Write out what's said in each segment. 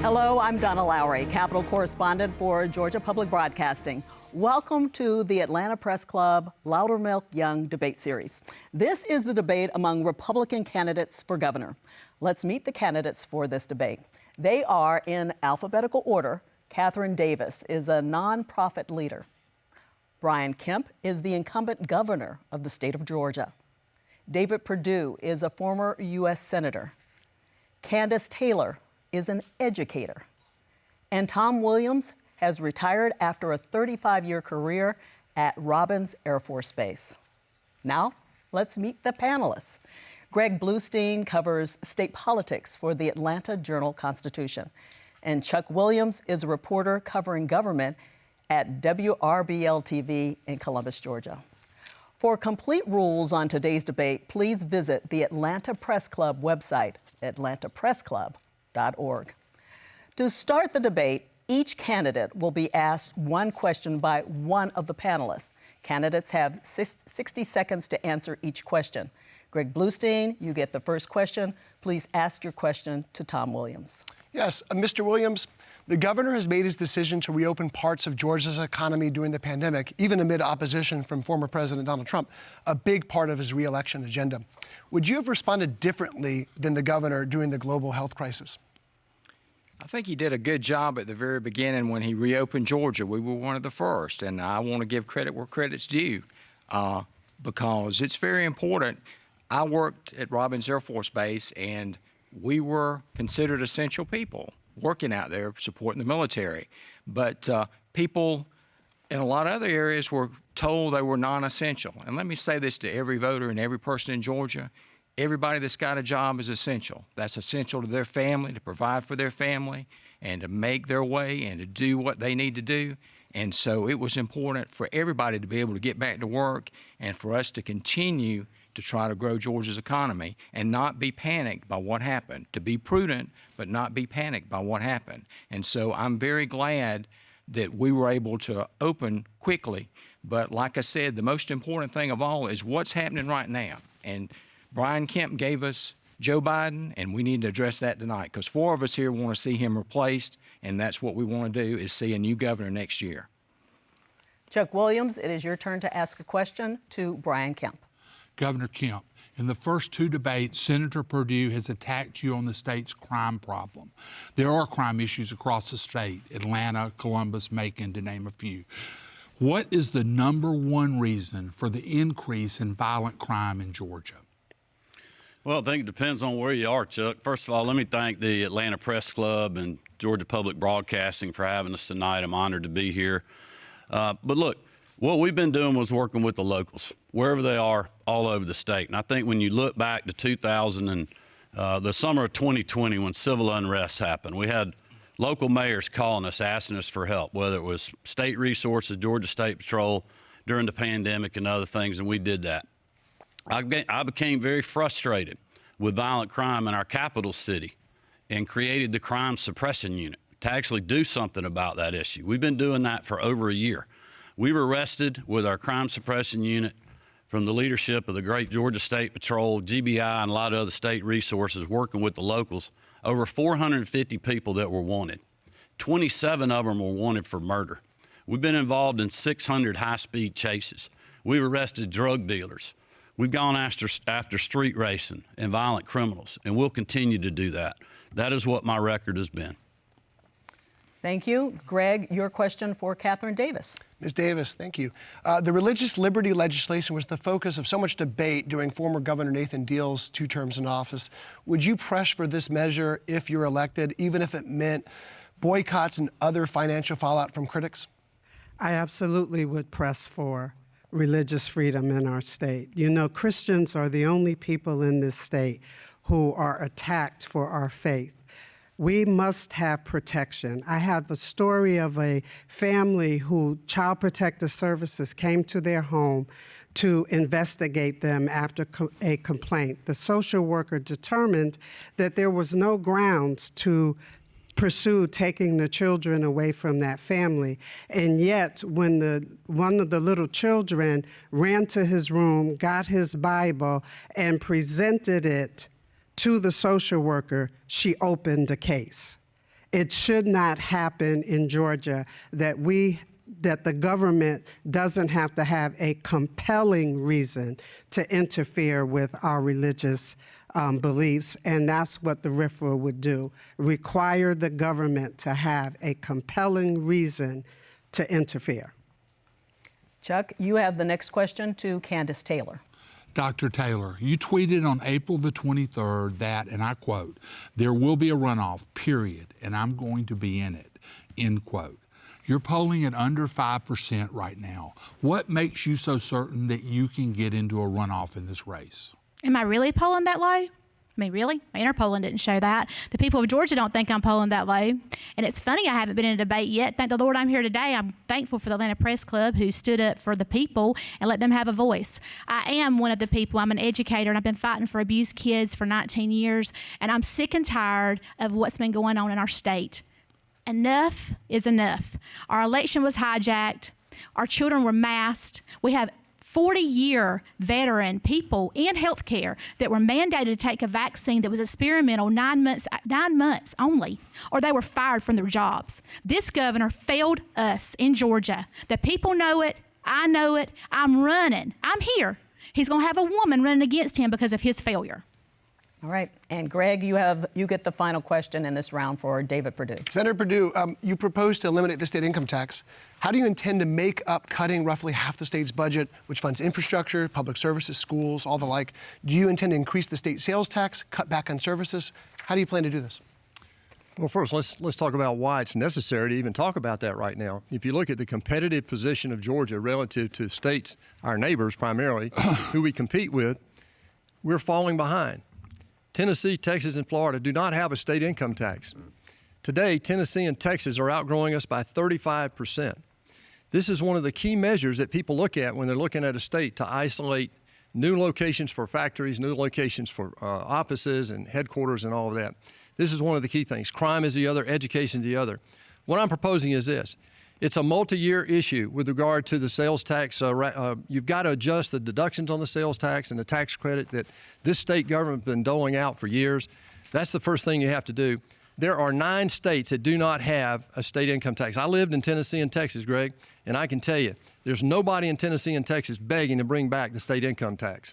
Hello, I'm Donna Lowry, Capitol correspondent for Georgia Public Broadcasting. Welcome to the Atlanta Press Club Loudermilk Young debate series. This is the debate among Republican candidates for governor. Let's meet the candidates for this debate. They are in alphabetical order. Catherine Davis is a nonprofit leader. Brian Kemp is the incumbent governor of the state of Georgia. David Perdue is a former U.S. Senator. Kandiss Taylor is an educator. And Tom Williams has retired after a 35-year career at Robins Air Force Base. Now, let's meet the panelists. Greg Bluestein covers state politics for the Atlanta Journal-Constitution. And Chuck Williams is a reporter covering government at WRBL-TV in Columbus, Georgia. For complete rules on today's debate, please visit the Atlanta Press Club website, atlantapressclub.org. To start the debate, each candidate will be asked one question by one of the panelists. Candidates have 60 seconds to answer each question. Greg Bluestein, you get the first question. Please ask your question to Tom Williams. Yes, Mr. Williams, the governor has made his decision to reopen parts of Georgia's economy during the pandemic, even amid opposition from former President Donald Trump, a big part of his re-election agenda. Would you have responded differently than the governor during the global health crisis? I think he did a good job at the very beginning when he reopened Georgia. We were one of the first, and I want to give credit where credit's due because it's very important. I worked at Robins Air Force Base, and we were considered essential people working out there supporting the military. But people in a lot of other areas were told they were non-essential. And let me say this to every voter and every person in Georgia. Everybody that's got a job is essential. That's essential to their family, to provide for their family, and to make their way and to do what they need to do. And so it was important for everybody to be able to get back to work and for us to continue to try to grow Georgia's economy and not be panicked by what happened, to be prudent but not be panicked by what happened. And so I'm very glad that we were able to open quickly. But like I said, the most important thing of all is what's happening right now. And Brian Kemp gave us Joe Biden, and we need to address that tonight because 4 of us here want to see him replaced, and that's what we want to do is see a new governor next year. Chuck Williams, it is your turn to ask a question to Brian Kemp. Governor Kemp, in the first 2 debates, Senator Perdue has attacked you on the state's crime problem. There are crime issues across the state, Atlanta, Columbus, Macon, to name a few. What is the #1 reason for the increase in violent crime in Georgia? Well, I think it depends on where you are, Chuck. First of all, let me thank the Atlanta Press Club and Georgia Public Broadcasting for having us tonight. I'm honored to be here. But look, what we've been doing was working with the locals, wherever they are, all over the state. And I think when you look back to 2000 and the summer of 2020 when civil unrest happened, we had local mayors calling us, asking us for help, whether it was state resources, Georgia State Patrol during the pandemic and other things, and we did that. I became very frustrated with violent crime in our capital city and created the Crime Suppression Unit to actually do something about that issue. We've been doing that for over a year. We were arrested with our Crime Suppression Unit from the leadership of the great Georgia State Patrol, GBI, and a lot of other state resources working with the locals. Over 450 people that were wanted. 27 of them were wanted for murder. We've been involved in 600 high-speed chases. We've arrested drug dealers. We've gone after street racing and violent criminals, and we'll continue to do that. That is what my record has been. Thank you. Greg, your question for Catherine Davis. Ms. Davis, thank you. The religious liberty legislation was the focus of so much debate during former Governor Nathan Deal's 2 terms in office. Would you press for this measure if you're elected, even if it meant boycotts and other financial fallout from critics? I absolutely would press for religious freedom in our state. You know, Christians are the only people in this state who are attacked for our faith. We must have protection. I have a story of a family who Child Protective Services came to their home to investigate them after a complaint. The social worker determined that there was no grounds to pursue taking the children away from that family. And yet, when one of the little children ran to his room, got his Bible, and presented it to the social worker, she opened a case. It should not happen in Georgia that the government doesn't have to have a compelling reason to interfere with our religious beliefs, and that's what the RFRA would do, require the government to have a compelling reason to interfere. Chuck, you have the next question to Kandiss Taylor. Dr. Taylor, you tweeted on April the 23rd that, and I quote, "There will be a runoff, period, and I'm going to be in it," end quote. You're polling at under 5% right now. What makes you so certain that you can get into a runoff in this race? Am I really polling that low? I mean, really? My interpolling didn't show that. The people of Georgia don't think I'm polling that low. And it's funny, I haven't been in a debate yet. Thank the Lord I'm here today. I'm thankful for the Atlanta Press Club who stood up for the people and let them have a voice. I am one of the people. I'm an educator, and I've been fighting for abused kids for 19 years. And I'm sick and tired of what's been going on in our state. Enough is enough. Our election was hijacked. Our children were masked. We have 40-year veteran people in healthcare that were mandated to take a vaccine that was experimental 9 months only, or they were fired from their jobs. This governor failed us in Georgia. The people know it. I know it. I'm running. I'm here. He's going to have a woman running against him because of his failure. All right, and Greg, you get the final question in this round for David Perdue. Senator Perdue, you proposed to eliminate the state income tax. How do you intend to make up cutting roughly half the state's budget, which funds infrastructure, public services, schools, all the like? Do you intend to increase the state sales tax, cut back on services? How do you plan to do this? Well, first, let's talk about why it's necessary to even talk about that right now. If you look at the competitive position of Georgia relative to states, our neighbors primarily, who we compete with, we're falling behind. Tennessee, Texas, and Florida do not have a state income tax. Today, Tennessee and Texas are outgrowing us by 35%. This is one of the key measures that people look at when they're looking at a state to isolate new locations for factories, new locations for offices and headquarters and all of that. This is one of the key things. Crime is the other, education is the other. What I'm proposing is this. It's a multi-year issue with regard to the sales tax. You've got to adjust the deductions on the sales tax and the tax credit that this state government has been doling out for years. That's the first thing you have to do. There are 9 states that do not have a state income tax. I lived in Tennessee and Texas, Greg, and I can tell you, there's nobody in Tennessee and Texas begging to bring back the state income tax.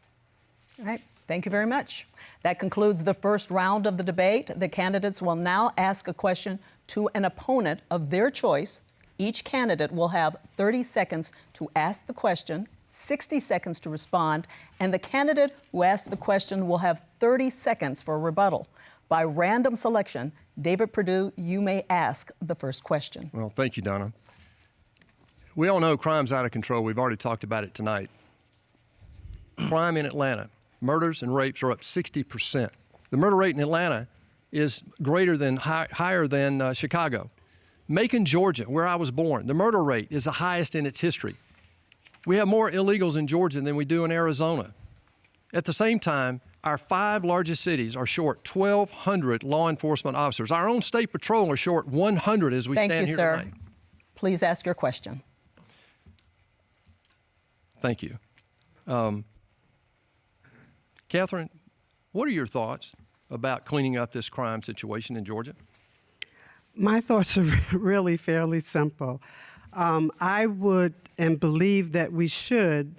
All right, thank you very much. That concludes the first round of the debate. The candidates will now ask a question to an opponent of their choice. Each candidate will have 30 seconds to ask the question, 60 seconds to respond, and the candidate who asks the question will have 30 seconds for a rebuttal. By random selection, David Perdue, you may ask the first question. Well, thank you, Donna. We all know crime's out of control. We've already talked about it tonight. Crime in Atlanta, murders and rapes are up 60%. The murder rate in Atlanta is higher than Chicago. Macon, Georgia, where I was born, the murder rate is the highest in its history. We have more illegals in Georgia than we do in Arizona. At the same time, our 5 largest cities are short 1,200 law enforcement officers. Our own state patrol are short 100 as we stand here tonight. Thank you, sir. Please ask your question. Thank you. Catherine, what are your thoughts about cleaning up this crime situation in Georgia? My thoughts are really fairly simple. I would and believe that we should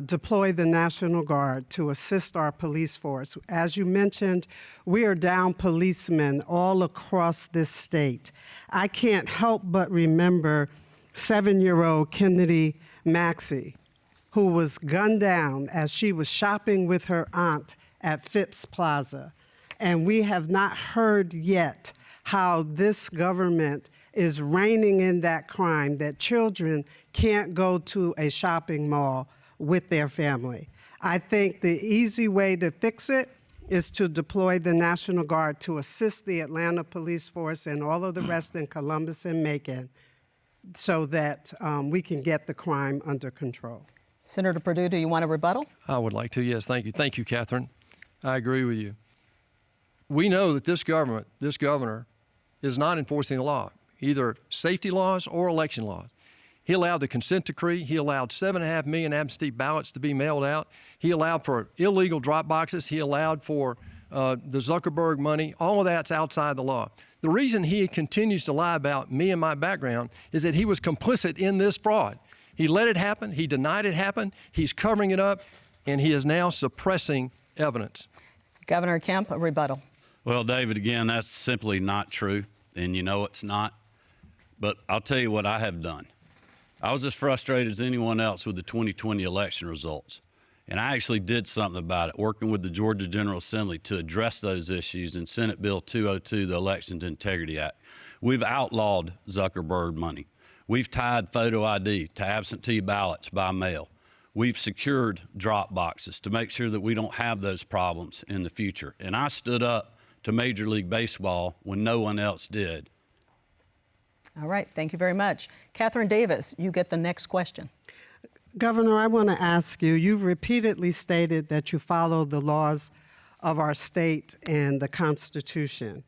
deploy the National Guard to assist our police force. As you mentioned, we are down policemen all across this state. I can't help but remember 7-year-old Kennedy Maxey, who was gunned down as she was shopping with her aunt at Phipps Plaza. And we have not heard yet how this government is reining in that crime, that children can't go to a shopping mall with their family. I think the easy way to fix it is to deploy the National Guard to assist the Atlanta police force and all of the rest in Columbus and Macon so that we can get the crime under control. Senator Perdue, do you want a rebuttal? I would like to, yes. Thank you. Thank you, Catherine. I agree with you. We know that this governor, is not enforcing the law, either safety laws or election laws. He allowed the consent decree. He allowed 7.5 million absentee ballots to be mailed out. He allowed for illegal drop boxes. He allowed for the Zuckerberg money. All of that's outside the law. The reason he continues to lie about me and my background is that he was complicit in this fraud. He let it happen. He denied it happened. He's covering it up, and he is now suppressing evidence. Governor Kemp, a rebuttal. Well, David, again, that's simply not true, and you know it's not. But I'll tell you what I have done. I was as frustrated as anyone else with the 2020 election results. And I actually did something about it, working with the Georgia General Assembly to address those issues in Senate Bill 202, the Elections Integrity Act. We've outlawed Zuckerberg money. We've tied photo ID to absentee ballots by mail. We've secured drop boxes to make sure that we don't have those problems in the future. And I stood up to Major League Baseball when no one else did. All right, thank you very much. Catherine Davis, you get the next question. Governor, I want to ask you, you've repeatedly stated that you follow the laws of our state and the Constitution.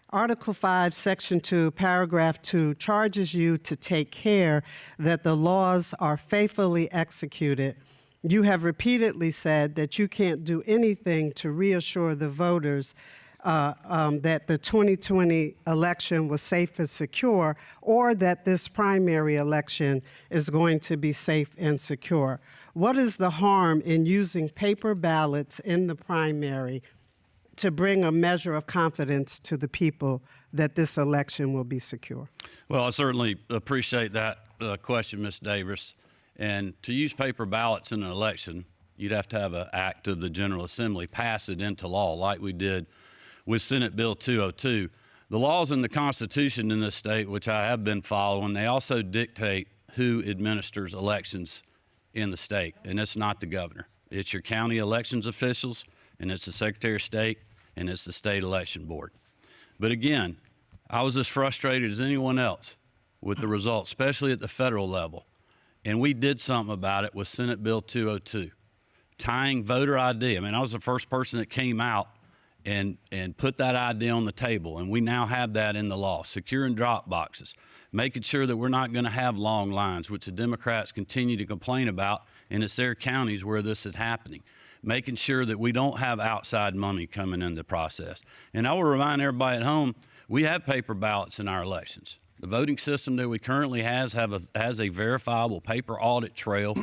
Article 5, Section 2, Paragraph 2 charges you to take care that the laws are faithfully executed. You have repeatedly said that you can't do anything to reassure the voters that the 2020 election was safe and secure, or that this primary election is going to be safe and secure. What is the harm in using paper ballots in the primary to bring a measure of confidence to the people that this election will be secure? Well, I certainly appreciate that question, Ms. Davis. And to use paper ballots in an election, you'd have to have an act of the General Assembly pass it into law like we did with Senate Bill 202. The laws in the Constitution in this state, which I have been following, they also dictate who administers elections in the state, and it's not the governor. It's your county elections officials, and it's the Secretary of State, and it's the state election board. But again, I was as frustrated as anyone else with the results, especially at the federal level. And we did something about it with Senate Bill 202, tying voter ID. I mean, I was the first person that came out and put that ID on the table, and we now have that in the law, securing drop boxes, making sure that we're not going to have long lines, which the Democrats continue to complain about, and it's their counties where this is happening, making sure that we don't have outside money coming in the process. And I will remind everybody at home, we have paper ballots in our elections. The voting system that we currently has a verifiable paper audit trail,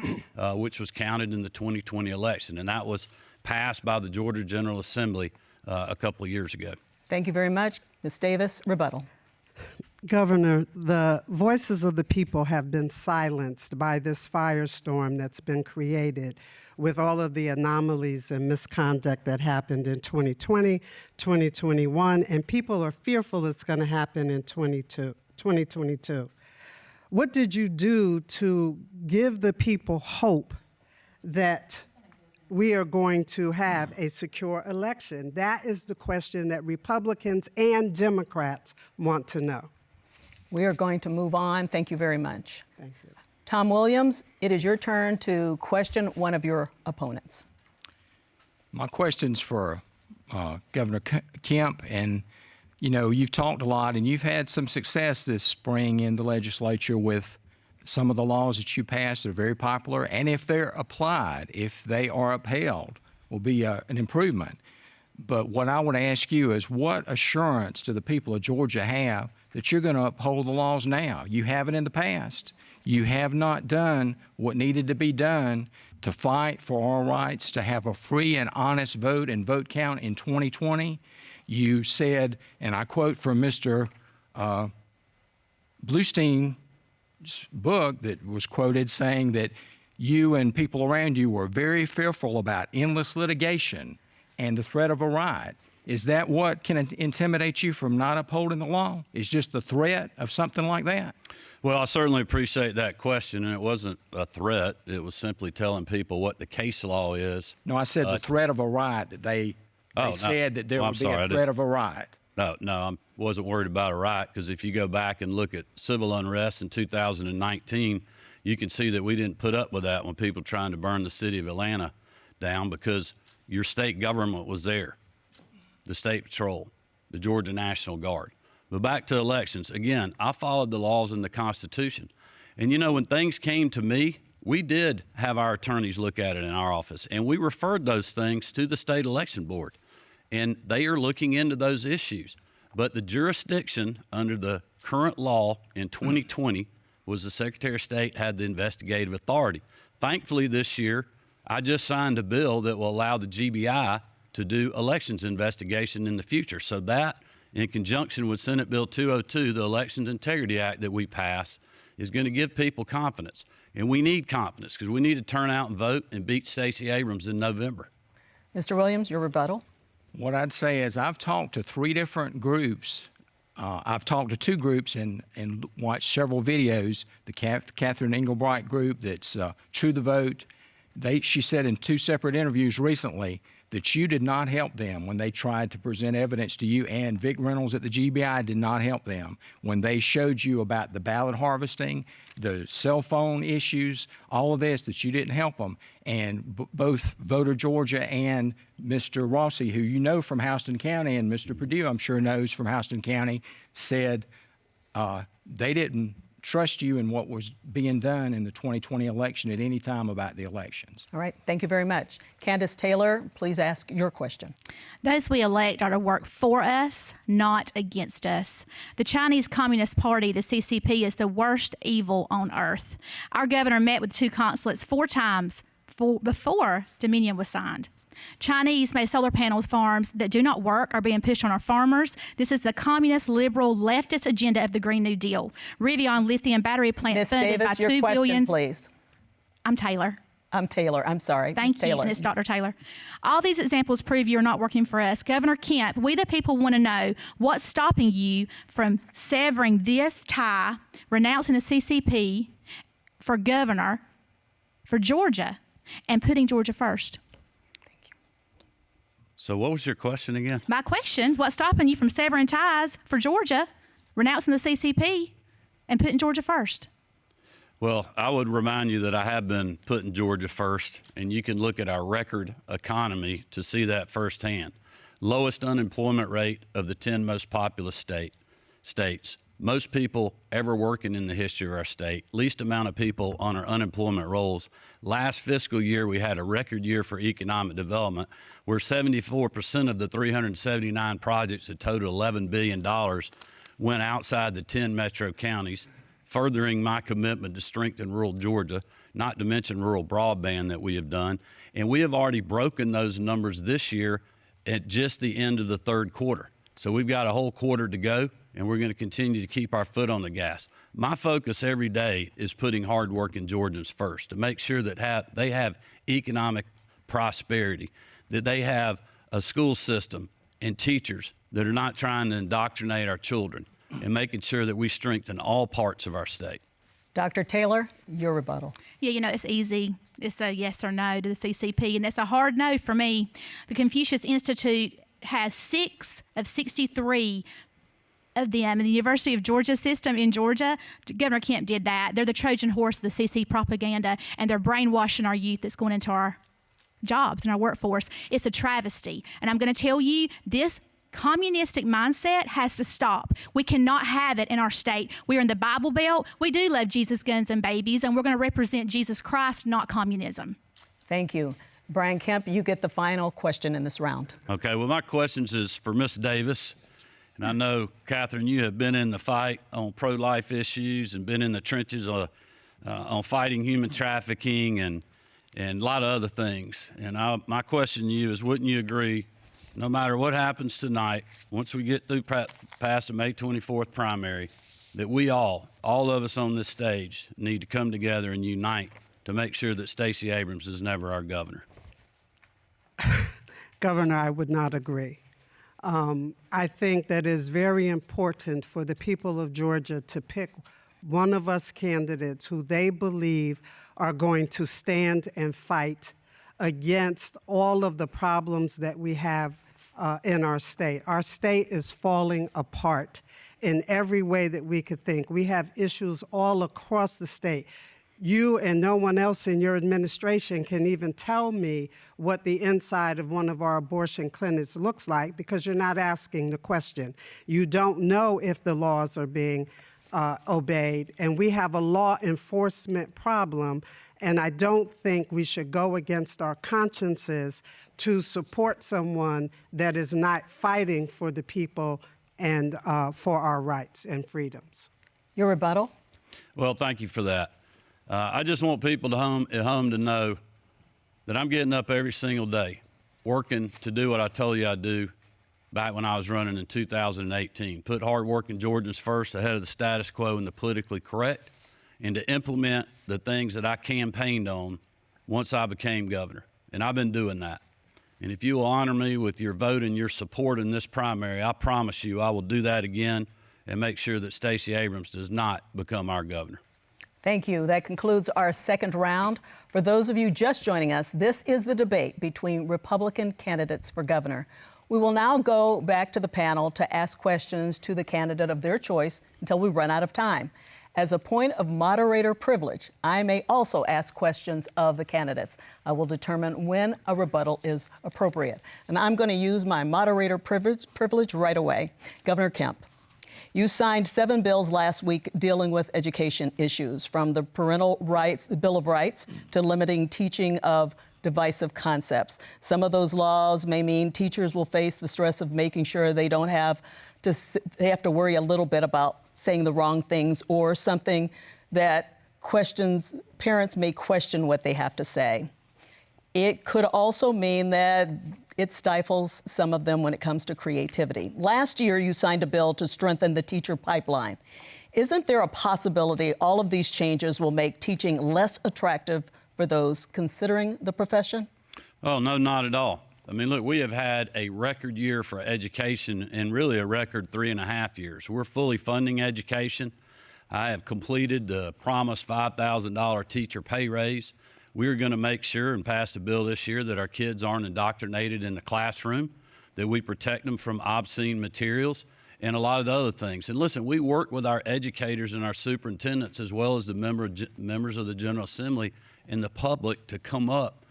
which was counted in the 2020 election, and that was passed by the Georgia General Assembly a couple of years ago. Thank you very much. Ms. Davis, rebuttal. Governor, the voices of the people have been silenced by this firestorm that's been created with all of the anomalies and misconduct that happened in 2020, 2021, and people are fearful it's going to happen in 2022. What did you do to give the people hope that we are going to have a secure election? That is the question that Republicans and Democrats want to know. We are going to move on. Thank you very much. Thank you. Tom Williams, it is your turn to question one of your opponents. My question's for Governor Kemp, and you know, you've talked a lot and you've had some success this spring in the legislature with some of the laws that you passed are very popular, and if they're applied, if they are upheld, will be an improvement. But what I want to ask you is, what assurance do the people of Georgia have that you're going to uphold the laws now? You haven't in the past. You have not done what needed to be done to fight for our rights, to have a free and honest vote and vote count in 2020. You said, and I quote from Mr. Bluestein's book that was quoted, saying that you and people around you were very fearful about endless litigation and the threat of a riot. Is that what can intimidate you from not upholding the law? Is just the threat of something like that? Well, I certainly appreciate that question, and it wasn't a threat. It was simply telling people what the case law is. No, I said the threat of a riot, that they said that there would be a threat of a riot. No, I wasn't worried about a riot, because if you go back and look at civil unrest in 2019, you can see that we didn't put up with that when people trying to burn the city of Atlanta down, because your state government was there, the State Patrol, the Georgia National Guard. But back to elections, again, I followed the laws in the Constitution. And you know, when things came to me, we did have our attorneys look at it in our office, and we referred those things to the state election board. And they are looking into those issues. But the jurisdiction under the current law in 2020 was the Secretary of State had the investigative authority. Thankfully, this year, I just signed a bill that will allow the GBI to do elections investigation in the future. So that, in conjunction with Senate Bill 202, the Elections Integrity Act that we passed, is going to give people confidence. And we need confidence because we need to turn out and vote and beat Stacey Abrams in November. Mr. Williams, your rebuttal. What I'd say is I've talked to 3 different groups. I've talked to 2 groups and watched several videos. The Catherine Engelbright group that's True the Vote. She said in 2 separate interviews recently that you did not help them when they tried to present evidence to you, and Vic Reynolds at the GBI did not help them when they showed you about the ballot harvesting, the cell phone issues, all of this, that you didn't help them. And both Voter Georgia and Mr. Rossi, who you know from Houston County, and Mr. Perdue I'm sure knows from Houston County, said they didn't trust you in what was being done in the 2020 election at any time about the elections. All right, thank you very much. Kandiss Taylor, please ask your question. Those we elect are to work for us, not against us. The Chinese Communist Party, the CCP, is the worst evil on earth. Our governor met with 2 consulates 4 times before Dominion was signed. Chinese made solar panel farms that do not work are being pushed on our farmers. This is the communist, liberal, leftist agenda of the Green New Deal. Rivian lithium battery plant Ms. funded Davis, by your $2 question, billion. please. I'm Taylor. I'm Taylor. I'm sorry. Thank Ms. you, Taylor. and it's Dr. Taylor. All these examples prove you're not working for us. Governor Kemp, we the people want to know what's stopping you from severing this tie, renouncing the CCP for governor for Georgia, and putting Georgia first. So what was your question again? My question, what's stopping you from severing ties for Georgia, renouncing the CCP, and putting Georgia first? Well, I would remind you that I have been putting Georgia first, and you can look at our record economy to see that firsthand. Lowest unemployment rate of the 10 most populous states. Most people ever working in the history of our state. Least amount of people on our unemployment rolls. Last fiscal year, we had a record year for economic development, where 74% of the 379 projects that total $11 billion went outside the 10 metro counties, furthering my commitment to strengthen rural Georgia, not to mention rural broadband that we have done. And we have already broken those numbers this year at just the end of the 3rd quarter. So we've got a whole quarter to go, and we're going to continue to keep our foot on the gas. My focus every day is putting hardworking Georgians first to make sure that they have economic prosperity, that they have a school system and teachers that are not trying to indoctrinate our children, and making sure that we strengthen all parts of our state. Dr. Taylor, your rebuttal. Yeah, you know, it's easy. It's a yes or no to the CCP, and it's a hard no for me. The Confucius Institute has 6 of 63 of them in the University of Georgia system in Georgia. Governor Kemp did that. They're the Trojan horse of the CC propaganda, and they're brainwashing our youth that's going into our jobs and our workforce. It's a travesty. And I'm going to tell you, this communistic mindset has to stop. We cannot have it in our state. We're in the Bible Belt. We do love Jesus, guns, and babies, and we're going to represent Jesus Christ, not communism. Thank you. Brian Kemp, you get the final question in this round. Okay, well, my questions is for Ms. Davis. And I know, Catherine, you have been in the fight on pro-life issues and been in the trenches on fighting human trafficking and a lot of other things. And my question to you is, wouldn't you agree, no matter what happens tonight, once we get through past the May 24th primary, that we all of us on this stage, need to come together and unite to make sure that Stacey Abrams is never our governor? Governor, I would not agree. I think that it is very important for the people of Georgia to pick one of us candidates who they believe are going to stand and fight against all of the problems that we have in our state. Our state is falling apart in every way that we could think. We have issues all across the state. You and no one else in your administration can even tell me what the inside of one of our abortion clinics looks like because you're not asking the question. You don't know if the laws are being obeyed, and we have a law enforcement problem, and I don't think we should go against our consciences to support someone that is not fighting for the people and for our rights and freedoms. Your rebuttal? Well, thank you for that. I just want people at home to know that I'm getting up every single day, working to do what I told you I'd do back when I was running in 2018. Put hardworking Georgians first ahead of the status quo and the politically correct, and to implement the things that I campaigned on once I became governor. And I've been doing that. And if you will honor me with your vote and your support in this primary, I promise you I will do that again and make sure that Stacey Abrams does not become our governor. Thank you. That concludes our second round. For those of you just joining us, this is the debate between Republican candidates for governor. We will now go back to the panel to ask questions to the candidate of their choice until we run out of time. As a point of moderator privilege, I may also ask questions of the candidates. I will determine when a rebuttal is appropriate. And I'm going to use my moderator privilege right away. Governor Kemp, you signed 7 bills last week dealing with education issues, from the Parental Rights, the Bill of Rights, to limiting teaching of divisive concepts. Some of those laws may mean teachers will face the stress of making sure they have to worry a little bit about saying the wrong things, or something that parents may question what they have to say. It could also mean that it stifles some of them when it comes to creativity. Last year, you signed a bill to strengthen the teacher pipeline. Isn't there a possibility all of these changes will make teaching less attractive for those considering the profession? Oh, no, not at all. I mean, look, we have had a record year for education, and really a record 3.5 years. We're fully funding education. I have completed the promised $5,000 teacher pay raise. We're going to make sure and pass a bill this year that our kids aren't indoctrinated in the classroom, that we protect them from obscene materials, and a lot of the other things. And listen, we work with our educators and our superintendents, as well as the members of the General Assembly and the public, to come up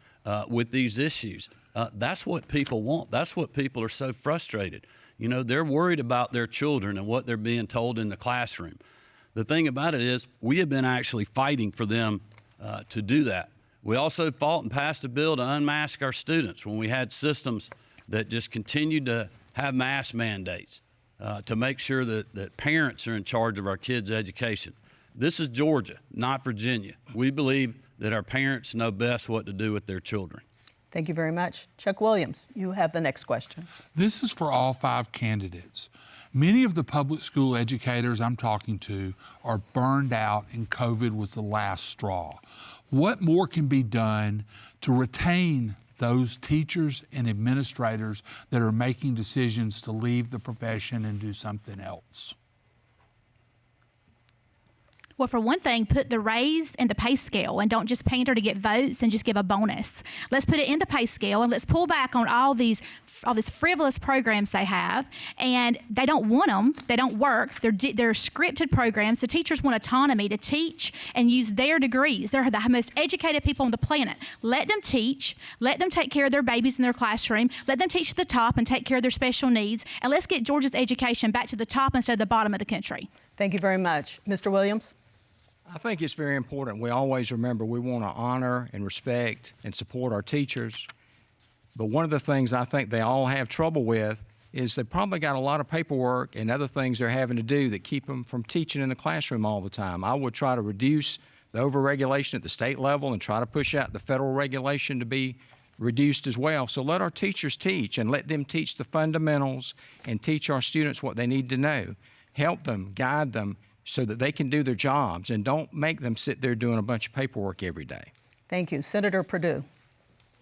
with these issues. That's what people want. That's what people are so frustrated. You know, they're worried about their children and what they're being told in the classroom. The thing about it is, we have been actually fighting for them to do that. We also fought and passed a bill to unmask our students when we had systems that just continued to have mask mandates to make sure that parents are in charge of our kids' education. This is Georgia, not Virginia. We believe that our parents know best what to do with their children. Thank you very much. Chuck Williams, you have the next question. This is for all 5 candidates. Many of the public school educators I'm talking to are burned out, and COVID was the last straw. What more can be done to retain those teachers and administrators that are making decisions to leave the profession and do something else? Well, for one thing, put the raise in the pay scale, and don't just pander to get votes and just give a bonus. Let's put it in the pay scale, and let's pull back on all these frivolous programs they have, and they don't want them. They don't work. They're scripted programs. The teachers want autonomy to teach and use their degrees. They're the most educated people on the planet. Let them teach. Let them take care of their babies in their classroom. Let them teach to the top and take care of their special needs. And let's get Georgia's education back to the top instead of the bottom of the country. Thank you very much. Mr. Williams? I think it's very important. We always remember we want to honor and respect and support our teachers. But one of the things I think they all have trouble with is they probably got a lot of paperwork and other things they're having to do that keep them from teaching in the classroom all the time. I would try to reduce the overregulation at the state level and try to push out the federal regulation to be reduced as well. So let our teachers teach, and let them teach the fundamentals and teach our students what they need to know. Help them, guide them, so that they can do their jobs, and don't make them sit there doing a bunch of paperwork every day. Thank you. Senator Perdue.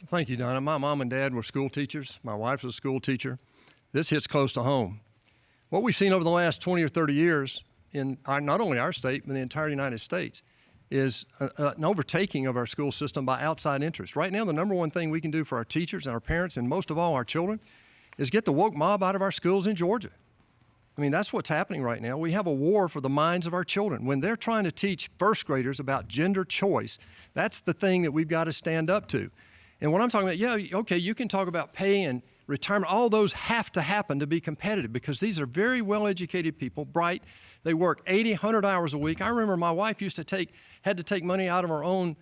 Thank you, Donna. My mom and dad were school teachers. My wife was a school teacher. This hits close to home. What we've seen over the last 20 or 30 years in not only our state, but the entire United States, is an overtaking of our school system by outside interests. Right now, the number one thing we can do for our teachers and our parents, and most of all our children, is get the woke mob out of our schools in Georgia. I mean, that's what's happening right now. We have a war for the minds of our children. When they're trying to teach first graders about gender choice, that's the thing that we've got to stand up to. And what I'm talking about, yeah, okay, you can talk about pay and retirement. All those have to happen to be competitive, because these are very well-educated people, bright. They work 80, 100 hours a week. I remember my wife had to take money out of her own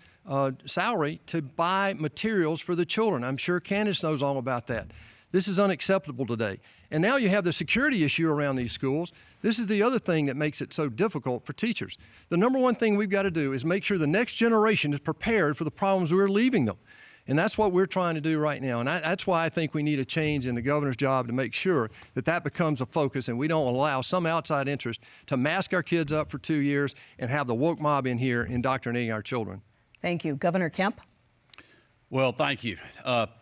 salary to buy materials for the children. I'm sure Kandiss knows all about that. This is unacceptable today. And now you have the security issue around these schools. This is the other thing that makes it so difficult for teachers. The number one thing we've got to do is make sure the next generation is prepared for the problems we're leaving them. And that's what we're trying to do right now. And that's why I think we need a change in the governor's job to make sure that that becomes a focus and we don't allow some outside interest to mask our kids up for 2 years and have the woke mob in here indoctrinating our children. Thank you. Governor Kemp? Well, thank you.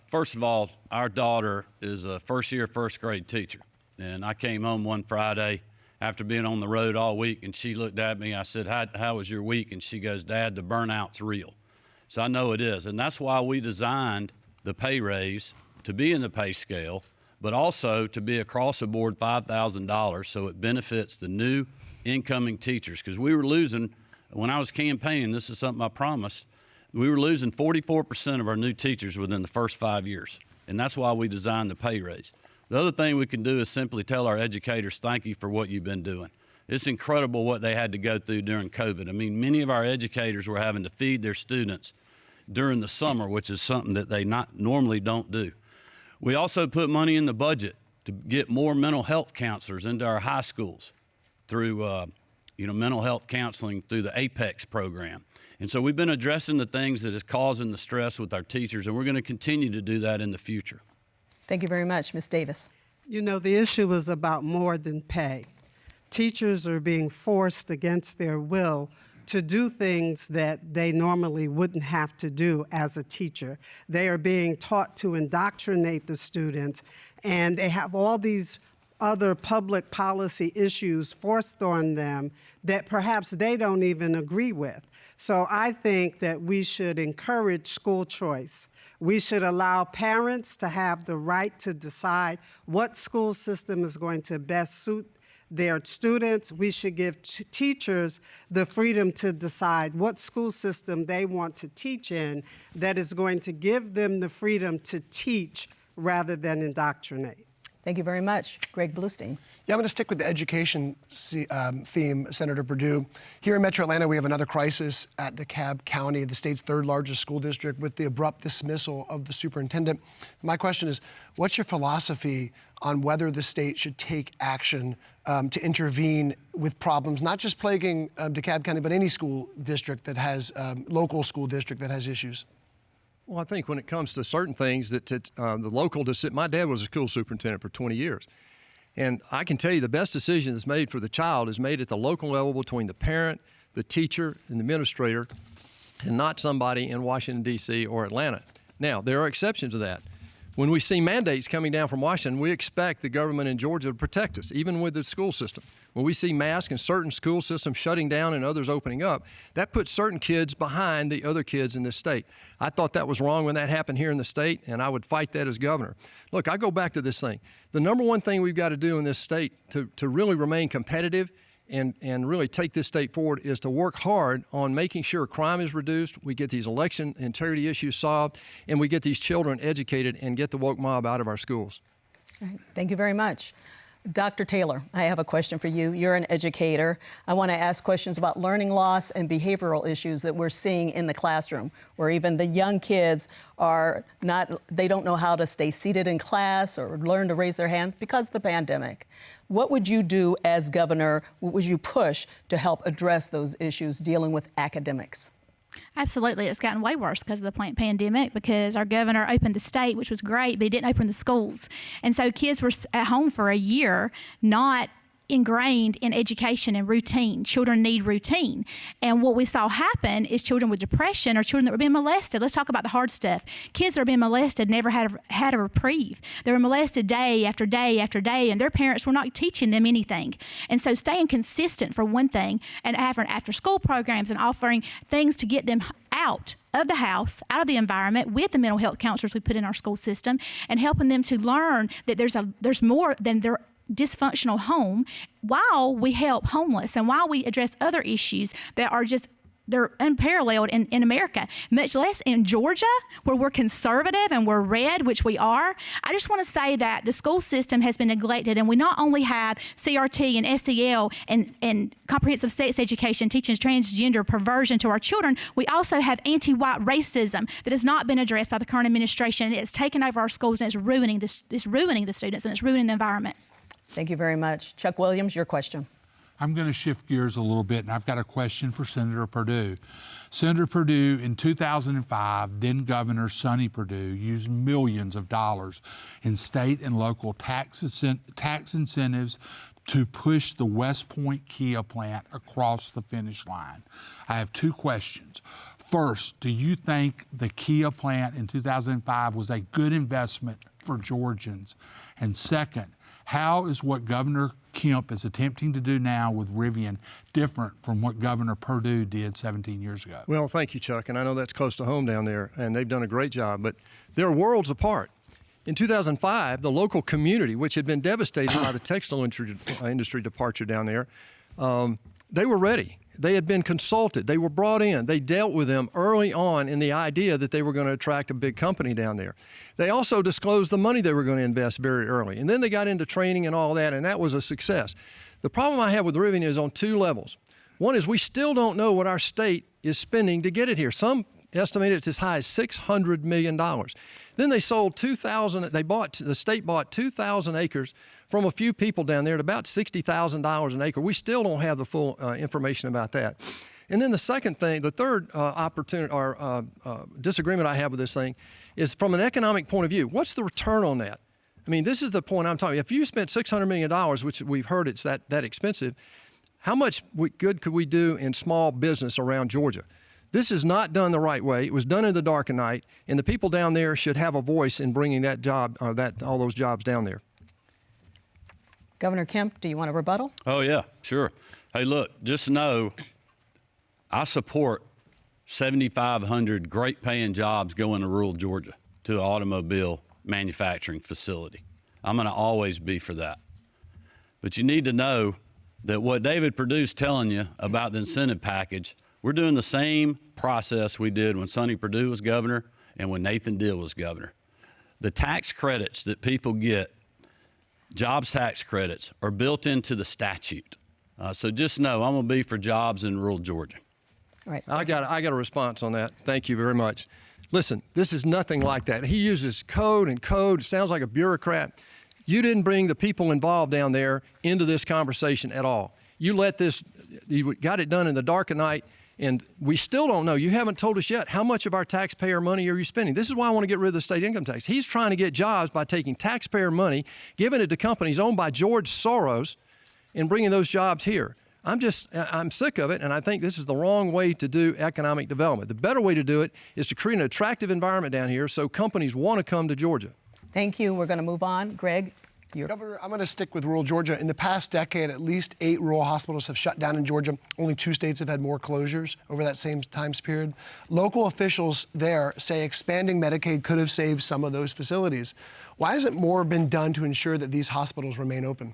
First of all, our daughter is a first-year, first-grade teacher. And I came home one Friday after being on the road all week, and she looked at me. I said, how was your week? And she goes, Dad, the burnout's real. So I know it is. And that's why we designed the pay raise to be in the pay scale, but also to be across the board $5,000 so it benefits the new incoming teachers. Because we were losing, when I was campaigning, this is something I promised, we were losing 44% of our new teachers within the first 5 years. And that's why we designed the pay raise. The other thing we can do is simply tell our educators, thank you for what you've been doing. It's incredible what they had to go through during COVID. I mean, many of our educators were having to feed their students during the summer, which is something that they normally don't do. We also put money in the budget to get more mental health counselors into our high schools through mental health counseling through the APEX program. And so we've been addressing the things that is causing the stress with our teachers, and we're going to continue to do that in the future. Thank you very much. Ms. Davis? You know, the issue is about more than pay. Teachers are being forced against their will to do things that they normally wouldn't have to do as a teacher. They are being taught to indoctrinate the students, and they have all these other public policy issues forced on them that perhaps they don't even agree with. So I think that we should encourage school choice. We should allow parents to have the right to decide what school system is going to best suit their students. We should give teachers the freedom to decide what school system they want to teach in that is going to give them the freedom to teach rather than indoctrinate. Thank you very much. Greg Bluestein. Yeah, I'm going to stick with the education theme, Senator Perdue. Here in Metro Atlanta, we have another crisis at DeKalb County, the state's third largest school district, with the abrupt dismissal of the superintendent. My question is, what's your philosophy on whether the state should take action to intervene with problems, not just plaguing DeKalb County, but any school district that has, local school district that has issues? Well, I think when it comes to certain things that the local, my dad was a school superintendent for 20 years. And I can tell you the best decision that's made for the child is made at the local level between the parent, the teacher, and the administrator, and not somebody in Washington, D.C. or Atlanta. Now, there are exceptions to that. When we see mandates coming down from Washington, we expect the government in Georgia to protect us, even with the school system. When we see masks and certain school systems shutting down and others opening up, that puts certain kids behind the other kids in this state. I thought that was wrong when that happened here in the state, and I would fight that as governor. Look, I go back to this thing. The number one thing we've got to do in this state to really remain competitive and really take this state forward is to work hard on making sure crime is reduced, we get these election integrity issues solved, and we get these children educated and get the woke mob out of our schools. All right. Thank you very much. Dr. Taylor, I have a question for you. You're an educator. I want to ask questions about learning loss and behavioral issues that we're seeing in the classroom, where even the young kids they don't know how to stay seated in class or learn to raise their hands because of the pandemic. What would you do as governor? What would you push to help address those issues dealing with academics? Absolutely. It's gotten way worse because of the pandemic, because our governor opened the state, which was great, but he didn't open the schools. And so kids were at home for a year, not ingrained in education and routine. Children need routine. And what we saw happen is children with depression or children that were being molested. Let's talk about the hard stuff. Kids that are being molested never had a reprieve. They were molested day after day after day, and their parents were not teaching them anything. And so staying consistent, for one thing, and having after-school programs and offering things to get them out of the house, out of the environment, with the mental health counselors we put in our school system, and helping them to learn that there's more than their dysfunctional home, while we help homeless and while we address other issues that are just they're unparalleled in America, much less in Georgia, where we're conservative and we're red, which we are. I just want to say that the school system has been neglected, and we not only have CRT and SEL and comprehensive sex education teaching transgender perversion to our children, we also have anti-white racism that has not been addressed by the current administration, and it's taken over our schools, and it's ruining the students, and it's ruining the environment. Thank you very much. Chuck Williams, your question. I'm going to shift gears a little bit, and I've got a question for Senator Perdue. Senator Perdue, in 2005, then Governor Sonny Perdue used millions of dollars in state and local tax incentives to push the West Point Kia plant across the finish line. I have two questions. First, do you think the Kia plant in 2005 was a good investment for Georgians? And second, how is what Governor Kemp is attempting to do now with Rivian different from what Governor Perdue did 17 years ago? Well, thank you, Chuck, and I know that's close to home down there, and they've done a great job, but they're worlds apart. In 2005, the local community, which had been devastated by the textile industry departure down there, they were ready. They had been consulted. They were brought in. They dealt with them early on in the idea that they were going to attract a big company down there. They also disclosed the money they were going to invest very early. And then they got into training and all that, and that was a success. The problem I have with Rivian is on two levels. One is we still don't know what our state is spending to get it here. Some estimate it's as high as $600 million. Then they sold 2,000, the state bought 2,000 acres from a few people down there at about $60,000 an acre. We still don't have the full information about that. And then the second thing, the third disagreement I have with this thing is from an economic point of view. What's the return on that? I mean, this is the point I'm talking about. If you spent $600 million, which we've heard it's that expensive, how much good could we do in small business around Georgia? This is not done the right way. It was done in the dark of night, and the people down there should have a voice in bringing that job, all those jobs down there. Governor Kemp, do you want a rebuttal? Oh, yeah, sure. Hey, look, just know I support 7,500 great-paying jobs going to rural Georgia to an automobile manufacturing facility. I'm going to always be for that. But you need to know that what David Perdue's telling you about the incentive package, we're doing the same process we did when Sonny Perdue was governor and when Nathan Deal was governor. The tax credits that people get, jobs tax credits, are built into the statute. So just know I'm going to be for jobs in rural Georgia. All right. I got a response on that. Thank you very much. Listen, this is nothing like that. He uses code and code. Sounds like a bureaucrat. You didn't bring the people involved down there into this conversation at all. You got it done in the dark of night. And we still don't know. You haven't told us yet how much of our taxpayer money are you spending. This is why I want to get rid of the state income tax. He's trying to get jobs by taking taxpayer money, giving it to companies owned by George Soros, and bringing those jobs here. I'm sick of it, and I think this is the wrong way to do economic development. The better way to do it is to create an attractive environment down here so companies want to come to Georgia. Thank you. We're going to move on. Greg? Governor, I'm going to stick with rural Georgia. In the past decade, at least 8 rural hospitals have shut down in Georgia. Only 2 states have had more closures over that same time period. Local officials there say expanding Medicaid could have saved some of those facilities. Why hasn't more been done to ensure that these hospitals remain open?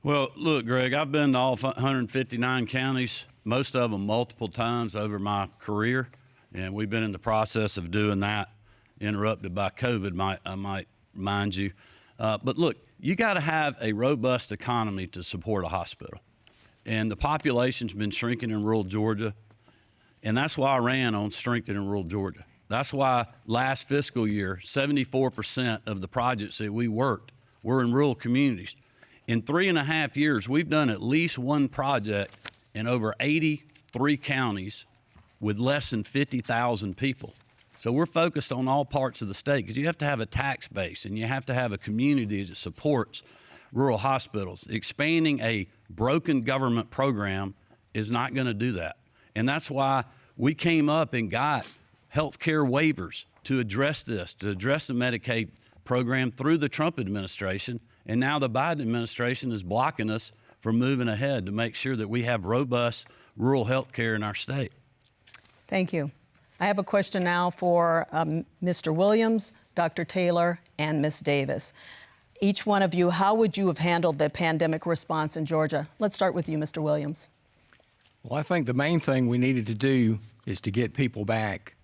Well, look, Greg, I've been to all 159 counties, most of them multiple times over my career, and we've been in the process of doing that, interrupted by COVID, I might remind you. But look, you got to have a robust economy to support a hospital. And the population's been shrinking in rural Georgia. And that's why I ran on strengthening rural Georgia. That's why last fiscal year, 74% of the projects that we worked were in rural communities. In 3.5 years, we've done at least one project in over 83 counties with less than 50,000 people. So we're focused on all parts of the state because you have to have a tax base and you have to have a community that supports rural hospitals. Expanding a broken government program is not going to do that. And that's why we came up and got health care waivers to address this, to address the Medicaid program through the Trump administration. And now the Biden administration is blocking us from moving ahead to make sure that we have robust rural health care in our state. Thank you. I have a question now for Mr. Williams, Dr. Taylor, and Ms. Davis. Each one of you, how would you have handled the pandemic response in Georgia? Let's start with you, Mr. Williams. Well, I think the main thing we needed to do is to get people back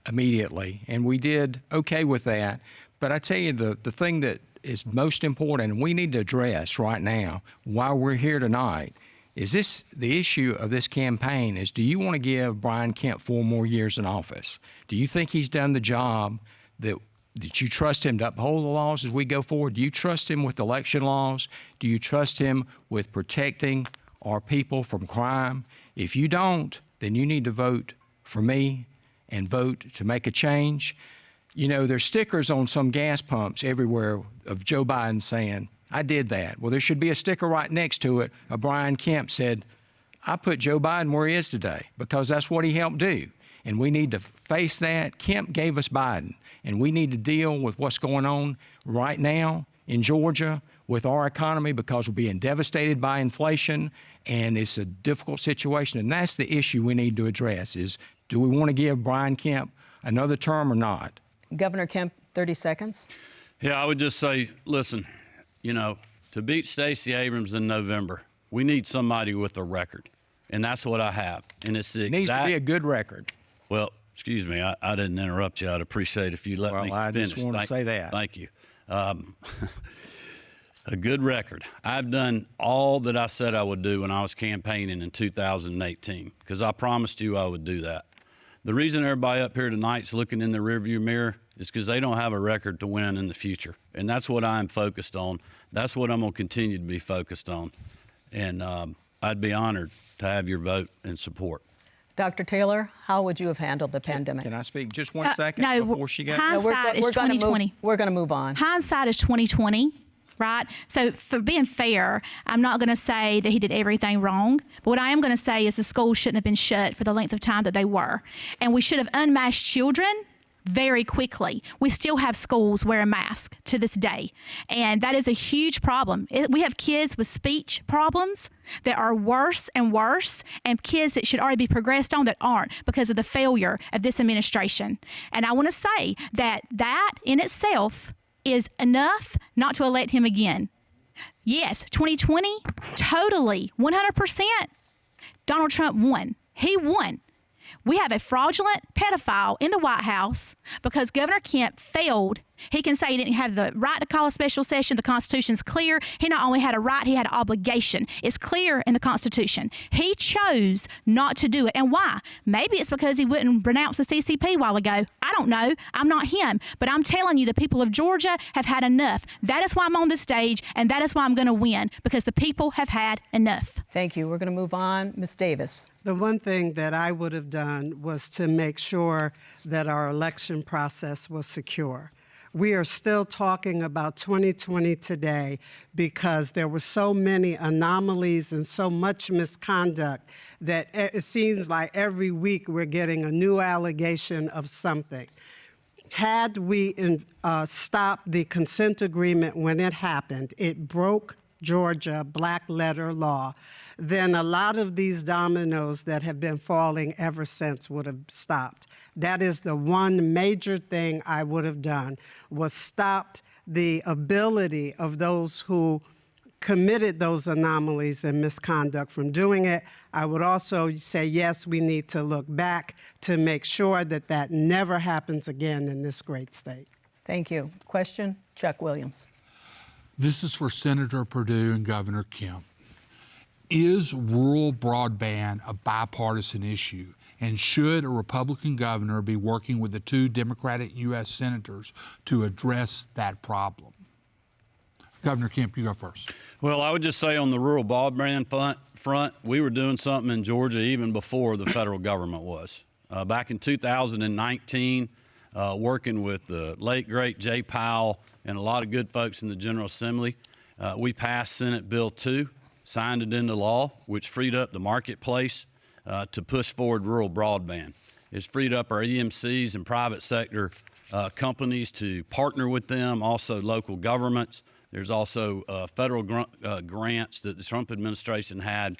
immediately, and we did okay with that. But I tell you, the thing that is most important and we need to address right now while we're here tonight is this: the issue of this campaign is, do you want to give Brian Kemp 4 more years in office? Do you think he's done the job that you trust him to uphold the laws as we go forward? Do you trust him with election laws? Do you trust him with protecting our people from crime? If you don't, then you need to vote for me and vote to make a change. You know, there's stickers on some gas pumps everywhere of Joe Biden saying, I did that. Well, there should be a sticker right next to it of Brian Kemp said, I put Joe Biden where he is today, because that's what he helped do. And we need to face that. Kemp gave us Biden, and we need to deal with what's going on right now in Georgia with our economy, because we're being devastated by inflation, and it's a difficult situation. And that's the issue we need to address is, do we want to give Brian Kemp another term or not? Governor Kemp, 30 seconds. Yeah, I would just say, listen, you know, to beat Stacey Abrams in November, we need somebody with a record. And that's what I have. And it's the It needs to be a good record. Well, excuse me, I didn't interrupt you. I'd appreciate if you let me finish. Well, I just wanted to say that. Thank you. A good record. I've done all that I said I would do when I was campaigning in 2018, because I promised you I would do that. The reason everybody up here tonight's looking in the rearview mirror is because they don't have a record to win in the future. And that's what I'm focused on. That's what I'm going to continue to be focused on. And I'd be honored to have your vote and support. Dr. Taylor, how would you have handled the pandemic? Can I speak just 1 second no, before she goes? Hindsight is 2020. We're going to move on. Hindsight is 2020. Right? So for being fair, I'm not going to say that he did everything wrong. But what I am going to say is the schools shouldn't have been shut for the length of time that they were. And we should have unmasked children very quickly. We still have schools wearing masks to this day. And that is a huge problem. We have kids with speech problems that are worse and worse, and kids that should already be progressed on that aren't because of the failure of this administration. And I want to say that in itself is enough not to elect him again. Yes, 2020, totally, 100%, Donald Trump won. He won. We have a fraudulent pedophile in the White House because Governor Kemp failed. He can say he didn't have the right to call a special session. The Constitution's clear. He not only had a right, he had an obligation. It's clear in the Constitution. He chose not to do it. And why? Maybe it's because he wouldn't renounce the CCP a while ago. I don't know. I'm not him. But I'm telling you, the people of Georgia have had enough. That is why I'm on this stage, and that is why I'm going to win, because the people have had enough. Thank you. We're going to move on. Ms. Davis. The one thing that I would have done was to make sure that our election process was secure. We are still talking about 2020 today because there were so many anomalies and so much misconduct that it seems like every week we're getting a new allegation of something. Had we stopped the consent agreement when it happened, it broke Georgia black letter law, then a lot of these dominoes that have been falling ever since would have stopped. That is the one major thing I would have done, was stopped the ability of those who committed those anomalies and misconduct from doing it. I would also say, yes, we need to look back to make sure that that never happens again in this great state. Thank you. Question, Chuck Williams. This is for Senator Perdue and Governor Kemp. Is rural broadband a bipartisan issue? And should a Republican governor be working with the 2 Democratic U.S. senators to address that problem? Governor Kemp, you go first. Well, I would just say on the rural broadband front, we were doing something in Georgia even before the federal government was. Back in 2019, working with the late, great Jay Powell and a lot of good folks in the General Assembly, we passed Senate Bill 2, signed it into law, which freed up the marketplace to push forward rural broadband. It's freed up our EMCs and private sector companies to partner with them, also local governments. There's also federal grants that the Trump administration had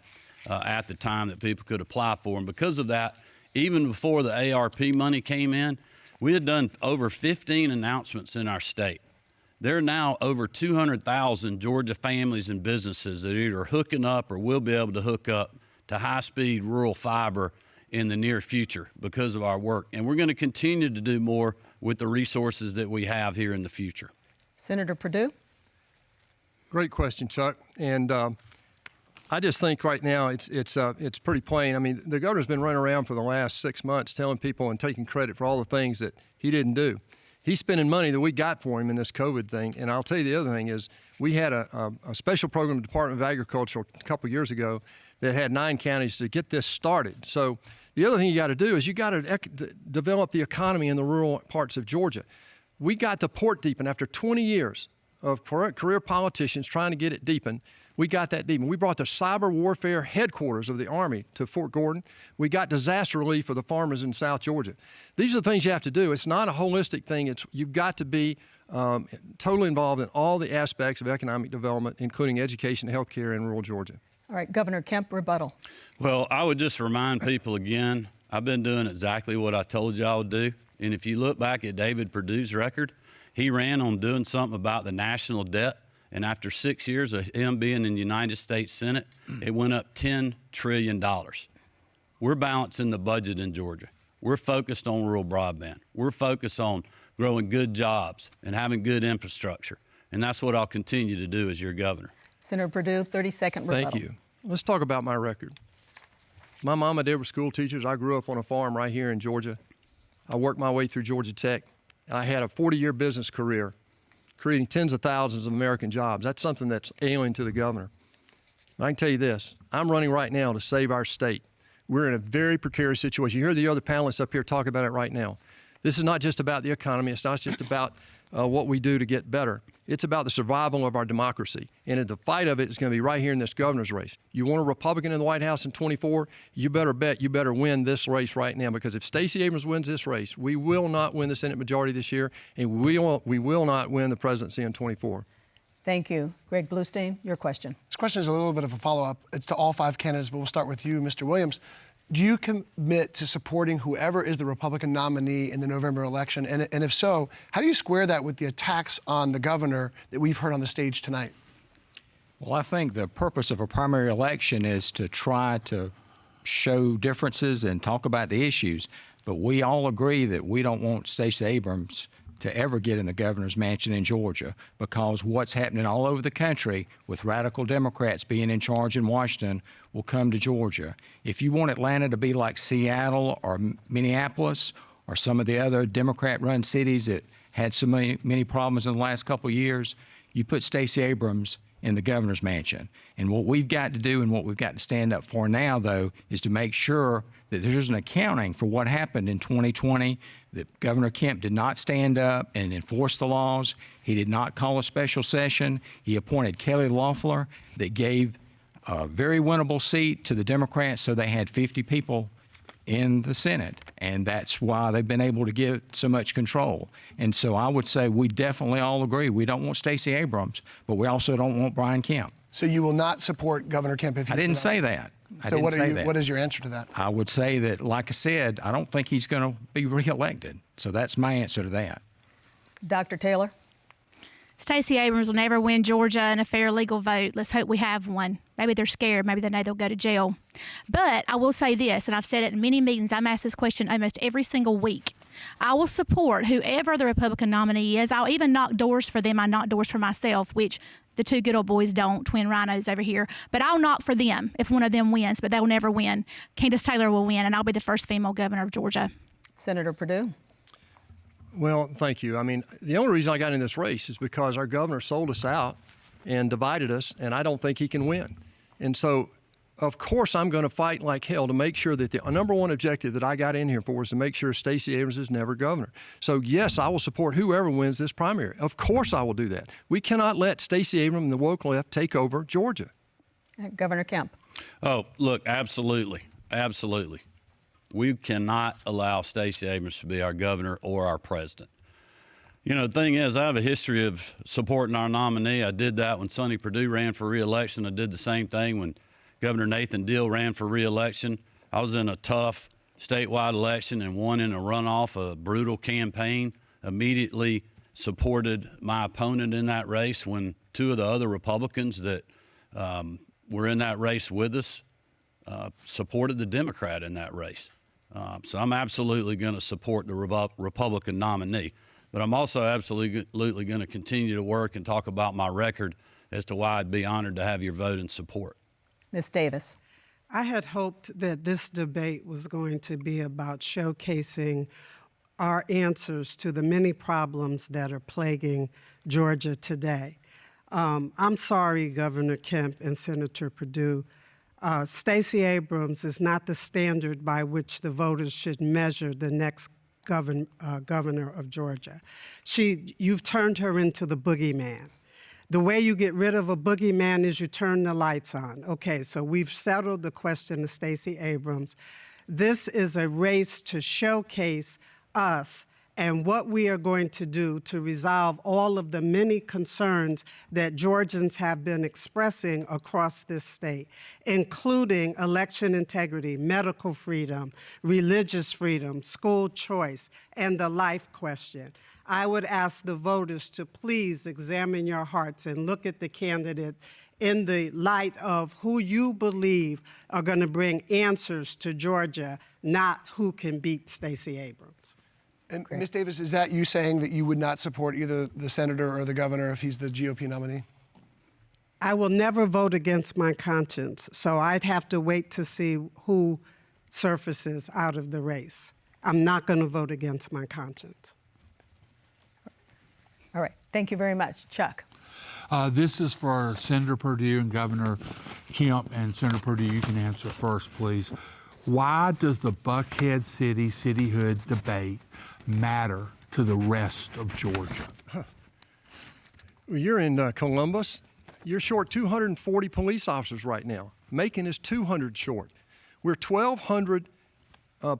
at the time that people could apply for. And because of that, even before the ARP money came in, we had done over 15 announcements in our state. There are now over 200,000 Georgia families and businesses that are either hooking up or will be able to hook up to high-speed rural fiber in the near future because of our work. And we're going to continue to do more with the resources that we have here in the future. Senator Perdue? Great question, Chuck. And I just think right now it's pretty plain. I mean, the governor's been running around for the last 6 months telling people and taking credit for all the things that he didn't do. He's spending money that we got for him in this COVID thing. And I'll tell you the other thing is we had a special program in the Department of Agriculture a couple of years ago that had 9 counties to get this started. So the other thing you got to do is you got to develop the economy in the rural parts of Georgia. We got the port deepened after 20 years of career politicians trying to get it deepened. We got that deepened. We brought the cyber warfare headquarters of the Army to Fort Gordon. We got disaster relief for the farmers in South Georgia. These are the things you have to do. It's not a holistic thing. You've got to be totally involved in all the aspects of economic development, including education and health care in rural Georgia. All right, Governor Kemp, rebuttal. Well, I would just remind people again, I've been doing exactly what I told you I would do. And if you look back at David Perdue's record, he ran on doing something about the national debt. And after 6 years of him being in the United States Senate, it went up $10 trillion. We're balancing the budget in Georgia. We're focused on rural broadband. We're focused on growing good jobs and having good infrastructure. And that's what I'll continue to do as your governor. Senator Perdue, 30-second rebuttal. Thank you. Let's talk about my record. My mom and dad were school teachers. I grew up on a farm right here in Georgia. I worked my way through Georgia Tech. I had a 40-year business career, creating tens of thousands of American jobs. That's something that's alien to the governor. And I can tell you this, I'm running right now to save our state. We're in a very precarious situation. You hear the other panelists up here talk about it right now. This is not just about the economy. It's not just about what we do to get better. It's about the survival of our democracy. And the fight of it is going to be right here in this governor's race. You want a Republican in the White House in 24, you better bet you better win this race right now, because if Stacey Abrams wins this race, we will not win the Senate majority this year, and we will not win the presidency in 24. Thank you. Greg Bluestein, your question. This question is a little bit of a follow-up. It's to all 5 candidates, but we'll start with you, Mr. Williams. Do you commit to supporting whoever is the Republican nominee in the November election? And if so, how do you square that with the attacks on the governor that we've heard on the stage tonight? Well, I think the purpose of a primary election is to try to show differences and talk about the issues. But we all agree that we don't want Stacey Abrams to ever get in the governor's mansion in Georgia, because what's happening all over the country with radical Democrats being in charge in Washington will come to Georgia. If you want Atlanta to be like Seattle or Minneapolis or some of the other Democrat-run cities that had so many problems in the last couple of years, you put Stacey Abrams in the governor's mansion. And what we've got to do and what we've got to stand up for now, though, is to make sure that there's an accounting for what happened in 2020, that Governor Kemp did not stand up and enforce the laws. He did not call a special session. He appointed Kelly Loeffler that gave a very winnable seat to the Democrats, so they had 50 people in the Senate, and that's why they've been able to get so much control. And so I would say we definitely all agree we don't want Stacey Abrams, but we also don't want Brian Kemp. So you will not support Governor Kemp if he's I didn't say that. So what is your answer to that? I would say that, like I said, I don't think he's going to be reelected. So that's my answer to that. Dr. Taylor? Stacey Abrams will never win Georgia in a fair legal vote. Let's hope we have one. Maybe they're scared. Maybe they know they'll go to jail. But I will say this, and I've said it in many meetings. I'm asked this question almost every single week. I will support whoever the Republican nominee is. I'll even knock doors for them. I knock doors for myself, which the two good old boys don't, twin rhinos over here. But I'll knock for them if one of them wins, but they'll never win. Kandiss Taylor will win, and I'll be the first female governor of Georgia. Senator Perdue? Well, thank you. I mean, the only reason I got in this race is because our governor sold us out and divided us, and I don't think he can win. And so, of course, I'm going to fight like hell to make sure that the number one objective that I got in here for is to make sure Stacey Abrams is never governor. So, yes, I will support whoever wins this primary. Of course I will do that. We cannot let Stacey Abrams and the woke left take over Georgia. Governor Kemp? Oh, look, absolutely. Absolutely. We cannot allow Stacey Abrams to be our governor or our president. You know, the thing is, I have a history of supporting our nominee. I did that when Sonny Perdue ran for re-election. I did the same thing when Governor Nathan Deal ran for re-election. I was in a tough statewide election and won in a runoff, a brutal campaign. Immediately supported my opponent in that race when two of the other Republicans that were in that race with us supported the Democrat in that race. So I'm absolutely going to support the Republican nominee. But I'm also absolutely going to continue to work and talk about my record as to why I'd be honored to have your vote and support. Ms. Davis. I had hoped that this debate was going to be about showcasing our answers to the many problems that are plaguing Georgia today. I'm sorry, Governor Kemp and Senator Perdue. Stacey Abrams is not the standard by which the voters should measure the next governor of Georgia. You've turned her into the boogeyman. The way you get rid of a boogeyman is you turn the lights on. Okay, so we've settled the question of Stacey Abrams. This is a race to showcase us and what we are going to do to resolve all of the many concerns that Georgians have been expressing across this state, including election integrity, medical freedom, religious freedom, school choice, and the life question. I would ask the voters to please examine your hearts and look at the candidate in the light of who you believe are going to bring answers to Georgia, not who can beat Stacey Abrams. And Ms. Davis, is that you saying that you would not support either the senator or the governor if he's the GOP nominee? I will never vote against my conscience, so I'd have to wait to see who surfaces out of the race. I'm not going to vote against my conscience. All right. Thank you very much. Chuck. This is for Senator Perdue and Governor Kemp. And Senator Perdue, you can answer first, please. Why does the Buckhead City cityhood debate matter to the rest of Georgia? Well, you're in Columbus. You're short 240 police officers right now. Macon is 200 short. We're 1,200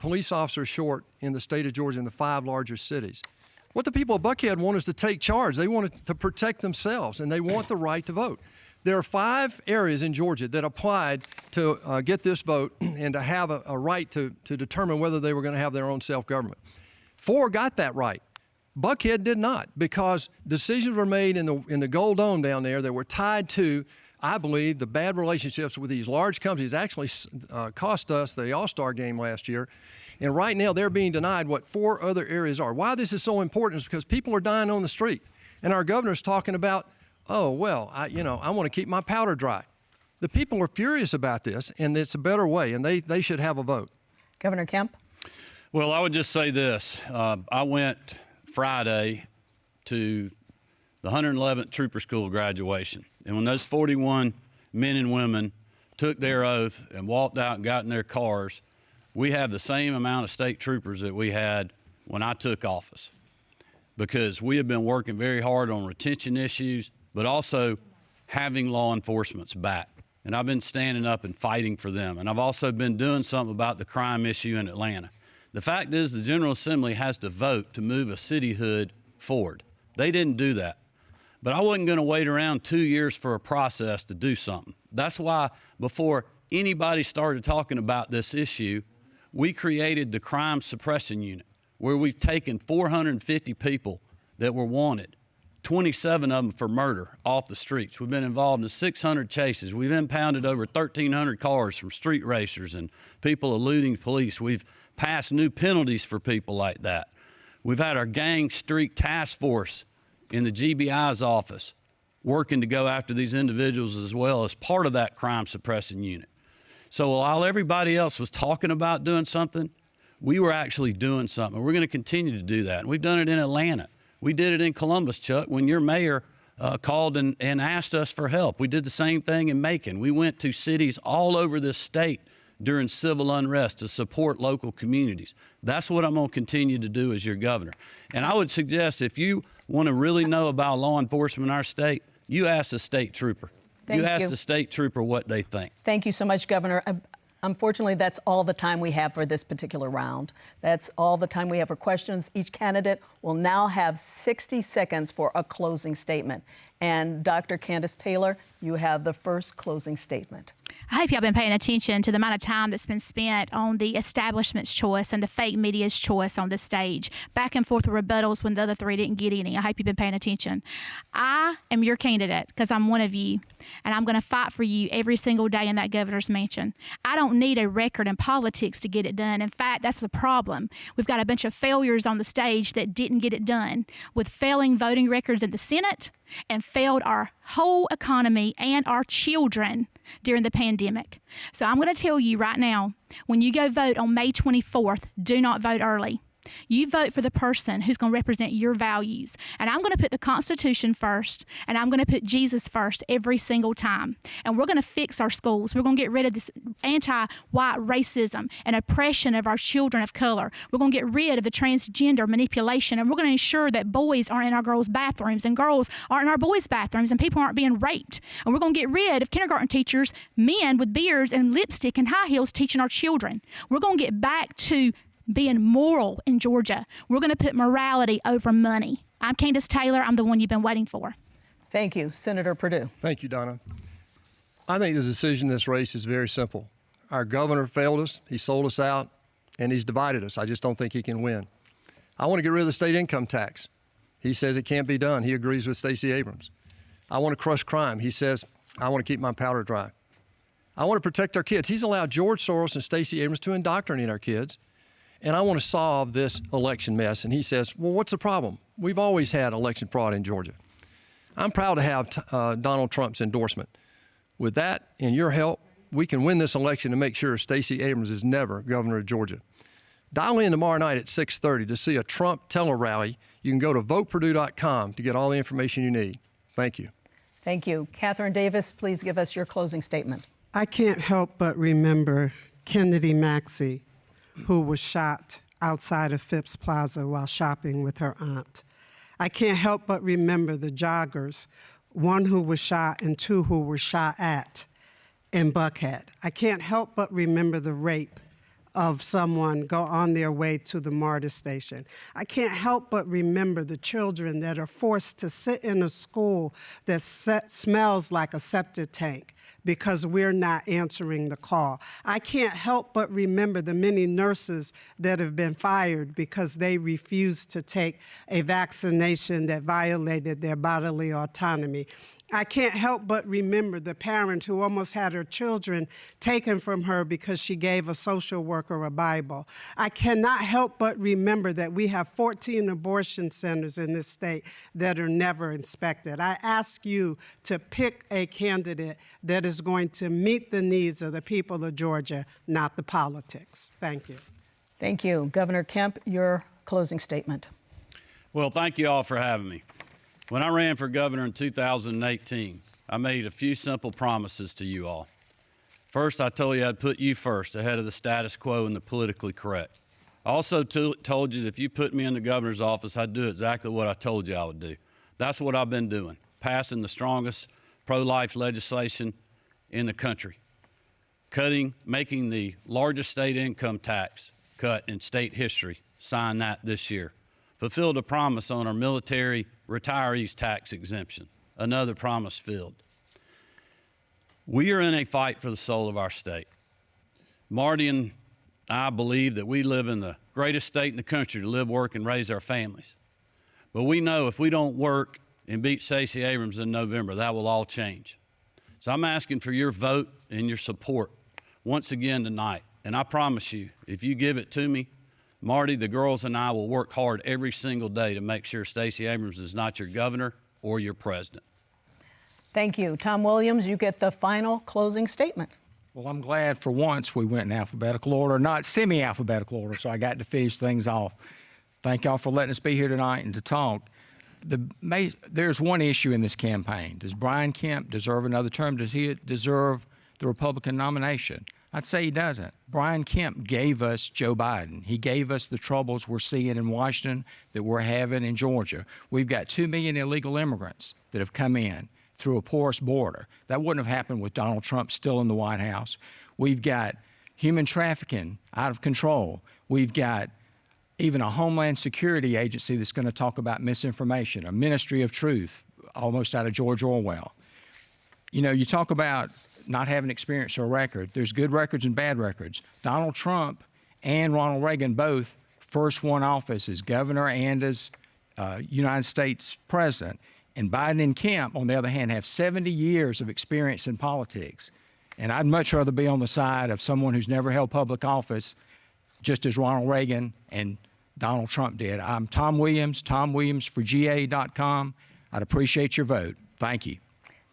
police officers short in the state of Georgia in the 5 largest cities. What the people of Buckhead want is to take charge. They want to protect themselves, and they want the right to vote. There are 5 areas in Georgia that applied to get this vote and to have a right to determine whether they were going to have their own self-government. 4 got that right. Buckhead did not, because decisions were made in the Gold Dome down there that were tied to, I believe, the bad relationships with these large companies. Actually cost us the All-Star game last year. And right now, they're being denied what 4 other areas are. Why this is so important is because people are dying on the street. And our governor's talking about, oh, well, I want to keep my powder dry. The people are furious about this, and it's a better way, and they should have a vote. Governor Kemp. Well, I would just say this. I went Friday to the 111th Trooper School graduation. And when those 41 men and women took their oath and walked out and got in their cars, we have the same amount of state troopers that we had when I took office, because we have been working very hard on retention issues, but also having law enforcement's back. And I've been standing up and fighting for them. And I've also been doing something about the crime issue in Atlanta. The fact is the General Assembly has to vote to move a cityhood forward. They didn't do that. But I wasn't going to wait around 2 years for a process to do something. That's why before anybody started talking about this issue, we created the crime suppression unit, where we've taken 450 people that were wanted, 27 of them for murder, off the streets. We've been involved in 600 chases. We've impounded over 1,300 cars from street racers and people eluding police. We've passed new penalties for people like that. We've had our gang streak task force in the GBI's office working to go after these individuals as well as part of that crime suppression unit. So while everybody else was talking about doing something, we were actually doing something. We're going to continue to do that. And we've done it in Atlanta. We did it in Columbus, Chuck, when your mayor called and asked us for help. We did the same thing in Macon. We went to cities all over this state during civil unrest to support local communities. That's what I'm going to continue to do as your governor. And I would suggest if you want to really know about law enforcement in our state, you ask the state trooper. You ask the state trooper what they think. Thank you so much, Governor. Unfortunately, that's all the time we have for this particular round. That's all the time we have for questions. Each candidate will now have 60 seconds for a closing statement. And Dr. Kandiss Taylor, you have the first closing statement. I hope y'all been paying attention to the amount of time that's been spent on the establishment's choice and the fake media's choice on this stage, back and forth with rebuttals when the other three didn't get any. I hope you've been paying attention. I am your candidate because I'm one of you, and I'm going to fight for you every single day in that governor's mansion. I don't need a record in politics to get it done. In fact, that's the problem. We've got a bunch of failures on the stage that didn't get it done, with failing voting records in the Senate and failed our whole economy and our children during the pandemic. So I'm going to tell you right now, when you go vote on May 24th, do not vote early. You vote for the person who's going to represent your values. And I'm going to put the Constitution first, and I'm going to put Jesus first every single time. And we're going to fix our schools. We're going to get rid of this anti-white racism and oppression of our children of color. We're going to get rid of the transgender manipulation, and we're going to ensure that boys aren't in our girls' bathrooms and girls aren't in our boys' bathrooms and people aren't being raped. And we're going to get rid of kindergarten teachers, men with beards and lipstick and high heels teaching our children. We're going to get back to being moral in Georgia. We're going to put morality over money. I'm Kandiss Taylor. I'm the one you've been waiting for. Thank you, Senator Perdue. Thank you, Donna. I think the decision in this race is very simple. Our governor failed us, he sold us out, and he's divided us. I just don't think he can win. I want to get rid of the state income tax. He says it can't be done. He agrees with Stacey Abrams. I want to crush crime. He says, I want to keep my powder dry. I want to protect our kids. He's allowed George Soros and Stacey Abrams to indoctrinate our kids. And I want to solve this election mess. And he says, well, what's the problem? We've always had election fraud in Georgia. I'm proud to have Donald Trump's endorsement. With that and your help, we can win this election and make sure Stacey Abrams is never governor of Georgia. Dial in tomorrow night at 6:30 to see a Trump tele-rally. You can go to voteperdue.com to get all the information you need. Thank you. Thank you. Catherine Davis, please give us your closing statement. I can't help but remember Kennedy Maxey, who was shot outside of Phipps Plaza while shopping with her aunt. I can't help but remember the joggers, one who was shot and two who were shot at in Buckhead. I can't help but remember the rape of someone go on their way to the MARTA station. I can't help but remember the children that are forced to sit in a school that smells like a septic tank because we're not answering the call. I can't help but remember the many nurses that have been fired because they refused to take a vaccination that violated their bodily autonomy. I can't help but remember the parent who almost had her children taken from her because she gave a social worker a Bible. I cannot help but remember that we have 14 abortion centers in this state that are never inspected. I ask you to pick a candidate that is going to meet the needs of the people of Georgia, not the politics. Thank you. Thank you. Governor Kemp, your closing statement. Well, thank you all for having me. When I ran for governor in 2018, I made a few simple promises to you all. First, I told you I'd put you first, ahead of the status quo and the politically correct. I also told you that if you put me in the governor's office, I'd do exactly what I told you I would do. That's what I've been doing, passing the strongest pro-life legislation in the country, making the largest state income tax cut in state history, signed that this year. Fulfilled a promise on our military retirees tax exemption, another promise filled. We are in a fight for the soul of our state. Marty and I believe that we live in the greatest state in the country to live, work, and raise our families. But we know if we don't work and beat Stacey Abrams in November, that will all change. So I'm asking for your vote and your support once again tonight. And I promise you, if you give it to me, Marty, the girls, and I will work hard every single day to make sure Stacey Abrams is not your governor or your president. Thank you. Tom Williams, you get the final closing statement. Well, I'm glad for once we went in alphabetical order, not semi-alphabetical order, so I got to finish things off. Thank y'all for letting us be here tonight and to talk. There's one issue in this campaign. Does Brian Kemp deserve another term? Does he deserve the Republican nomination? I'd say he doesn't. Brian Kemp gave us Joe Biden. He gave us the troubles we're seeing in Washington that we're having in Georgia. We've got 2 million illegal immigrants that have come in through a porous border. That wouldn't have happened with Donald Trump still in the White House. We've got human trafficking out of control. We've got even a Homeland Security agency that's going to talk about misinformation, a Ministry of Truth, almost out of George Orwell. You know, you talk about not having experience or record. There's good records and bad records. Donald Trump and Ronald Reagan both first won office as governor and as United States president. And Biden and Kemp, on the other hand, have 70 years of experience in politics. And I'd much rather be on the side of someone who's never held public office, just as Ronald Reagan and Donald Trump did. I'm Tom Williams, TomWilliamsForGA.com. I'd appreciate your vote. Thank you.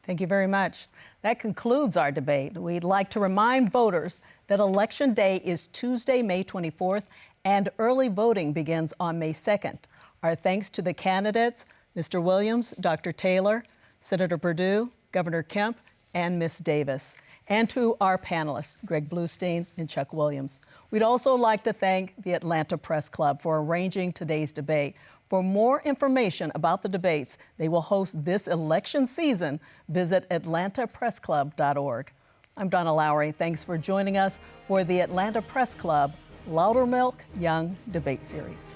Thank you very much. That concludes our debate. We'd like to remind voters that Election Day is Tuesday, May 24th, and early voting begins on May 2nd. Our thanks to the candidates, Mr. Williams, Dr. Taylor, Senator Perdue, Governor Kemp, and Ms. Davis, and to our panelists, Greg Bluestein and Chuck Williams. We'd also like to thank the Atlanta Press Club for arranging today's debate. For more information about the debates they will host this election season, visit atlantapressclub.org. I'm Donna Lowry. Thanks for joining us for the Atlanta Press Club Loudermilk Young Debate Series.